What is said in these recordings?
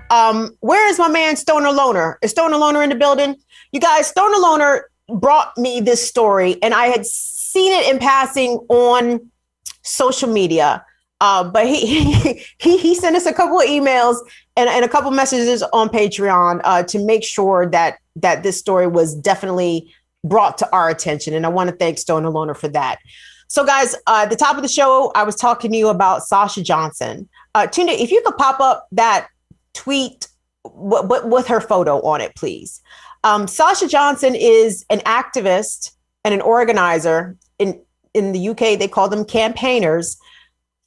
Where is my man Stoner Loner? Is Stoner Loner in the building? You guys, Stoner Loner brought me this story, and I had seen it in passing on social media. But he sent us a couple of emails and a couple messages on Patreon to make sure that this story was definitely brought to our attention. And I want to thank Stoner Loner for that. So guys, at the top of the show, I was talking to you about Sasha Johnson. Tina, if you could pop up that tweet with her photo on it, please. Sasha Johnson is an activist and an organizer in the UK. They call them campaigners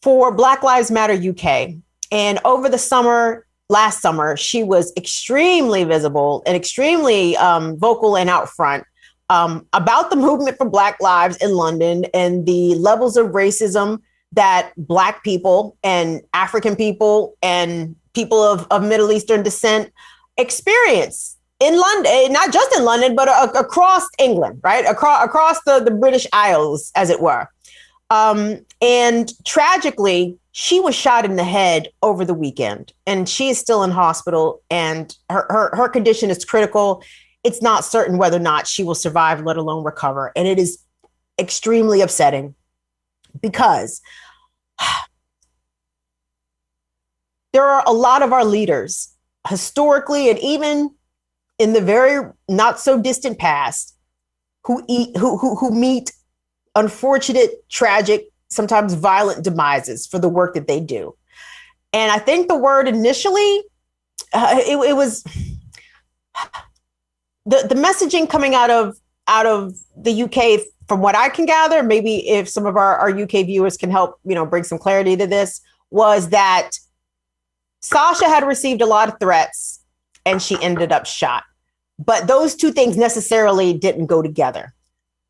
for Black Lives Matter UK. And over the last summer, she was extremely visible and extremely vocal and out front about the movement for Black lives in London and the levels of racism that Black people and African people and people of Middle Eastern descent experience in London, not just in London, but across England, right? Across the British Isles, as it were. And tragically, she was shot in the head over the weekend, and she is still in hospital, and her condition is critical. It's not certain whether or not she will survive, let alone recover. And it is extremely upsetting because there are a lot of our leaders historically, and even in the very not so distant past, who meet unfortunate, tragic, sometimes violent demises for the work that they do. And I think the word initially, it was the messaging coming out of the UK, from what I can gather, maybe if some of our UK viewers can help, bring some clarity to this, was that Sasha had received a lot of threats and she ended up shot. But those two things necessarily didn't go together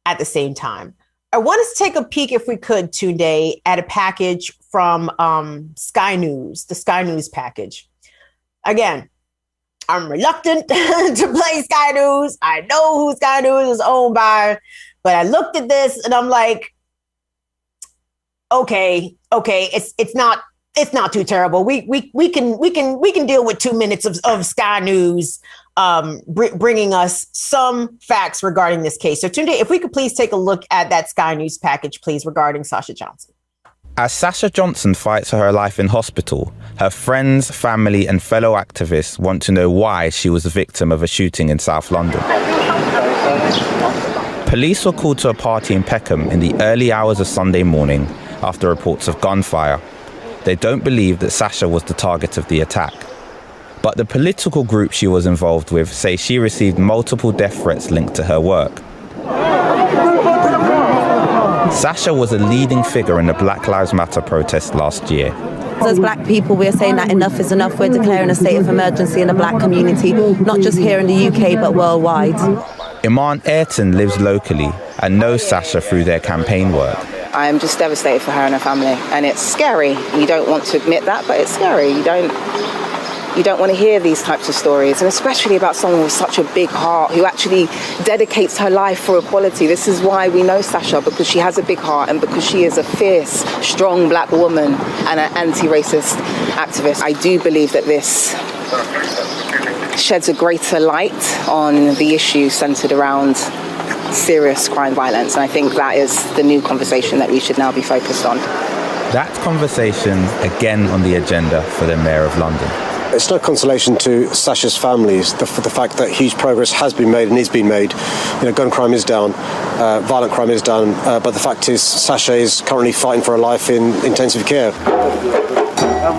at the same time. I want us to take a peek, if we could, today, at a package from Sky News, the Sky News package. Again, I'm reluctant to play Sky News. I know who Sky News is owned by, but I looked at this and I'm like, okay, it's not too terrible. We can deal with 2 minutes of Sky News bringing us some facts regarding this case. So Tunde, if we could please take a look at that Sky News package, please, regarding Sasha Johnson. As Sasha Johnson fights for her life in hospital, her friends, family and fellow activists want to know why she was the victim of a shooting in South London. Police were called to a party in Peckham in the early hours of Sunday morning after reports of gunfire. They don't believe that Sasha was the target of the attack. But the political group she was involved with say she received multiple death threats linked to her work. Sasha was a leading figure in the Black Lives Matter protest last year. As Black people, we're saying that enough is enough. We're declaring a state of emergency in the Black community, not just here in the UK, but worldwide. Iman Ayrton lives locally and knows Sasha through their campaign work. I'm just devastated for her and her family, and it's scary. You don't want to admit that, but it's scary. You don't want to hear these types of stories, and especially about someone with such a big heart who actually dedicates her life for equality. This is why we know Sasha, because she has a big heart and because she is a fierce, strong Black woman and an anti-racist activist. I do believe that this sheds a greater light on the issue centered around serious crime violence, and I think that is the new conversation that we should now be focused on. That conversation again on the agenda for the Mayor of London. It's no consolation to Sasha's families for the fact that huge progress has been made and is being made. Gun crime is down, violent crime is down, but the fact is Sasha is currently fighting for her life in intensive care.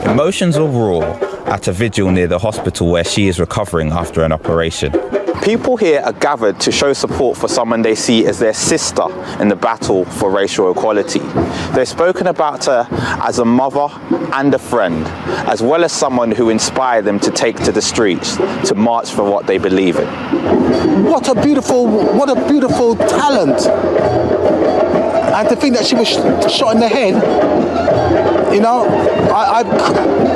Emotions are raw at a vigil near the hospital where she is recovering after an operation. People here are gathered to show support for someone they see as their sister in the battle for racial equality. They've spoken about her as a mother and a friend, as well as someone who inspired them to take to the streets to march for what they believe in. What a beautiful talent. And to think that she was shot in the head, I've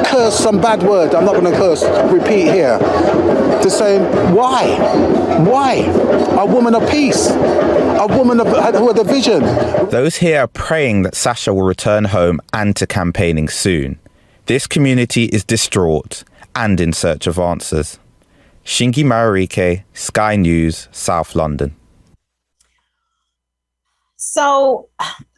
cursed some bad words. I'm not going to repeat here. To say, why? A woman of peace, a woman who had a vision. Those here are praying that Sasha will return home and to campaigning soon. This community is distraught and in search of answers. Shingi Mararike, Sky News, South London. So,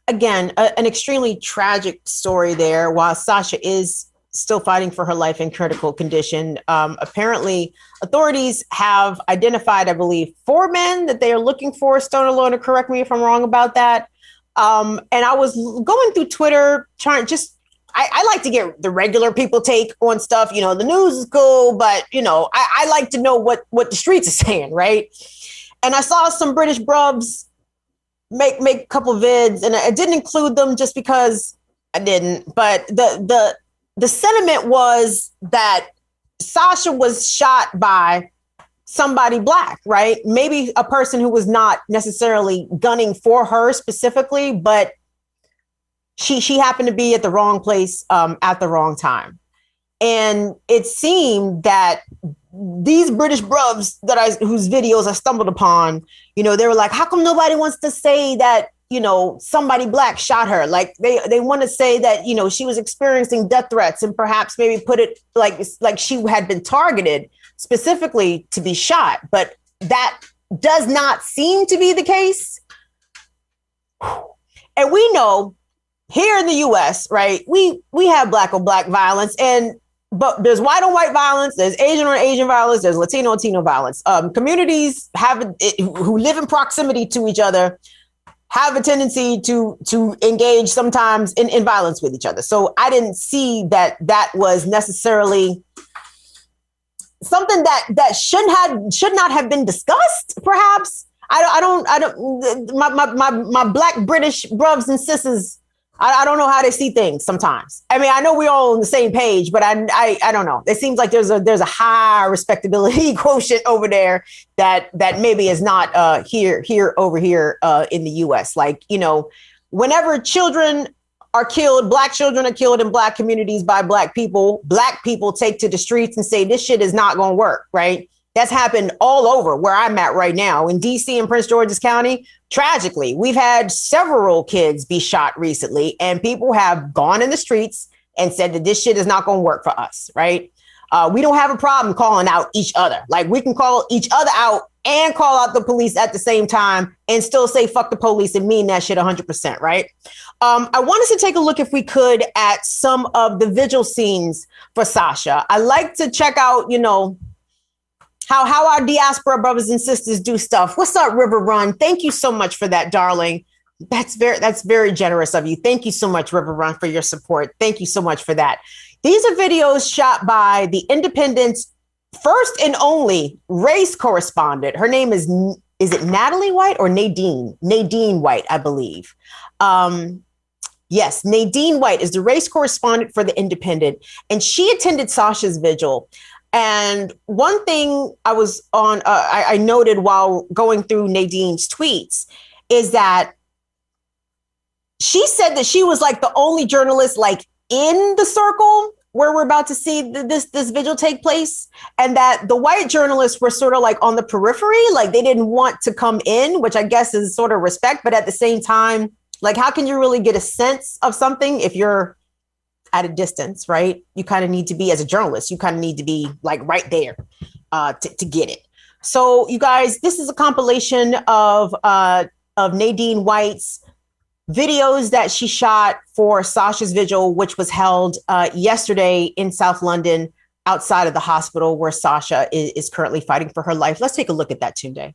again, an extremely tragic story there. While Sasha is still fighting for her life in critical condition, apparently authorities have identified, I believe, 4 men that they are looking for. Stoner Loner, correct me if I'm wrong about that. And I was going through Twitter trying I like to get the regular people take on stuff. You know, the news is cool, but, you know, I like to know what the streets are saying, right? And I saw some British brubs make a couple vids, and I didn't include them just because I didn't. But the sentiment was that Sasha was shot by somebody Black, right? Maybe a person who was not necessarily gunning for her specifically, but she happened to be at the wrong place at the wrong time. And it seemed that these British brubs whose videos I stumbled upon, you know, they were like, how come nobody wants to say that, you know, somebody Black shot her? Like they want to say that, you know, she was experiencing death threats and perhaps maybe put it like she had been targeted specifically to be shot. But that does not seem to be the case. And we know here in the US, right, we have Black on Black violence, but there's white on white violence, there's Asian on Asian violence, there's Latino on Latino violence. Communities who live in proximity to each other have a tendency to engage sometimes in violence with each other. So I didn't see that was necessarily something that should not have been discussed. Perhaps I don't. My Black British brothers and sisters, I don't know how they see things sometimes. I mean, I know we're all on the same page, but I don't know. It seems like there's a high respectability quotient over there that maybe is not here over here in the US. Like, you know, whenever children are killed, Black children are killed in Black communities by Black people take to the streets and say, this shit is not going to work, right? That's happened all over where I'm at right now in DC and Prince George's County. Tragically, we've had several kids be shot recently, and people have gone in the streets and said that this shit is not going to work for us, right? We don't have a problem calling out each other. Like, we can call each other out and call out the police at the same time and still say fuck the police and mean that shit 100%, right? I want us to take a look, if we could, at some of the vigil scenes for Sasha. I like to check out, you know, how our diaspora brothers and sisters do stuff. What's up, River Run? Thank you so much for that, darling. That's very generous of you. Thank you so much, River Run, for your support. Thank you so much for that. These are videos shot by the Independent's first and only race correspondent. Her name is it Natalie White or Nadine? Nadine White, I believe. Yes, Nadine White is the race correspondent for the Independent, and she attended Sasha's vigil. And one thing I noted while going through Nadine's tweets is that she said that she was like the only journalist like in the circle where we're about to see this vigil take place, and that the white journalists were sort of like on the periphery, like they didn't want to come in, which I guess is sort of respect. But at the same time, like, how can you really get a sense of something if you're at a distance, right? You kind of need to be, as a journalist, you kind of need to be like right there to get it. So you guys, this is a compilation of Nadine White's videos that she shot for Sasha's vigil, which was held yesterday in South London, outside of the hospital where Sasha is currently fighting for her life. Let's take a look at that, Tunde.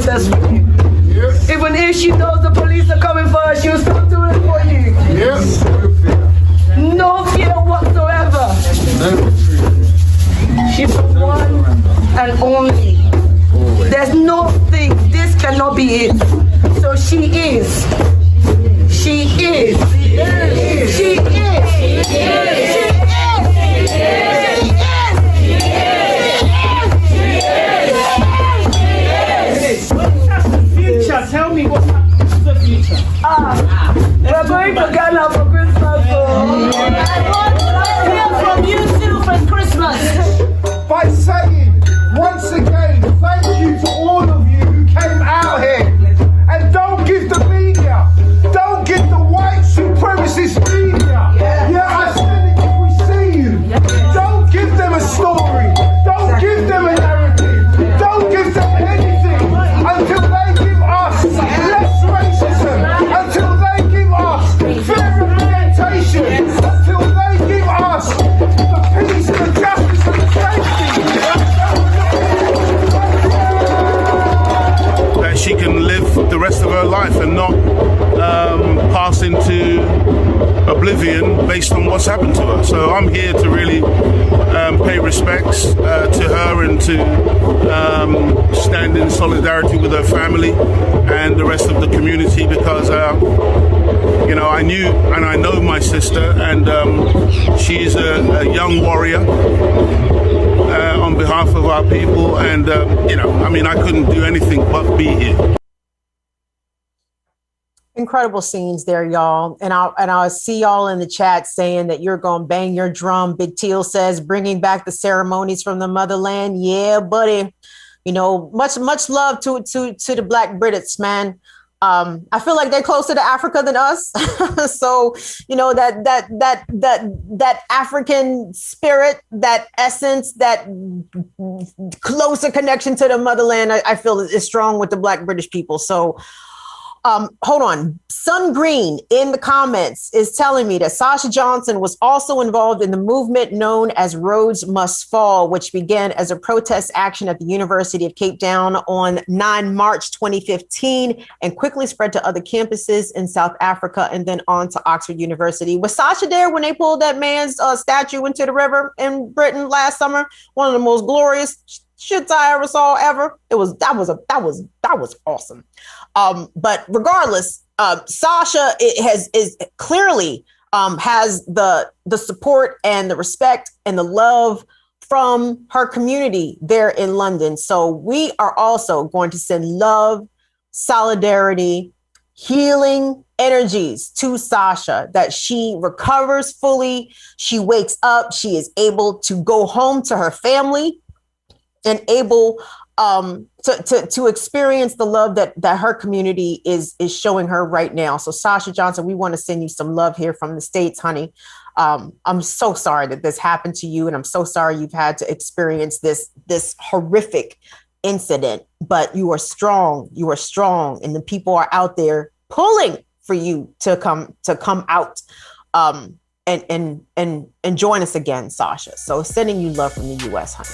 protest for you. Yes. Even if she knows the police are coming for her, she'll still do it for you. Yes. No fear whatsoever. She's the one and only. There's nothing. This cannot be it. So she is. She is. She is. She is. Tell me what's the future. We're going to Ghana for Christmas. I want to hear from you too for Christmas. By saying, once again, thank you to all of you who came out here. And don't give the media, don't give the white supremacist media. I said it if we see you. Don't give them a story. Don't give them a narrative. Don't give them anything until they give us less racism, until they give us fair representation, until they give us the peace, the justice, and the safety. That she can live the rest of her life and not pass into oblivion based on what's happened to her. So I'm here to really pay respects to her and to stand in solidarity with her family and the rest of the community because, I knew and I know my sister and she's a young warrior on behalf of our people and, I couldn't do anything but be here. Incredible scenes there, y'all. And I'll see y'all in the chat saying that you're going to bang your drum. Big Teal says, bringing back the ceremonies from the motherland. Yeah, buddy. Much love to the Black Brits, man. I feel like they're closer to Africa than us. So, that African spirit, that essence, that closer connection to the motherland, I feel is strong with the Black British people. So, hold on. Sun Green in the comments is telling me that Sasha Johnson was also involved in the movement known as Rhodes Must Fall, which began as a protest action at the University of Cape Town on 9 March 2015 and quickly spread to other campuses in South Africa and then on to Oxford University. Was Sasha there when they pulled that man's statue into the river in Britain last summer? One of the most glorious shits I ever saw ever. That was awesome. But regardless, Sasha is clearly has the support and the respect and the love from her community there in London. So we are also going to send love, solidarity, healing energies to Sasha, that she recovers fully. She wakes up. She is able to go home to her family and able to experience the love that her community is showing her right now. So Sasha Johnson, we want to send you some love here from the States, honey. I'm so sorry that this happened to you, and I'm so sorry you've had to experience this horrific incident, but you are strong, and the people are out there pulling for you to come out and join us again, Sasha. So sending you love from the US, honey.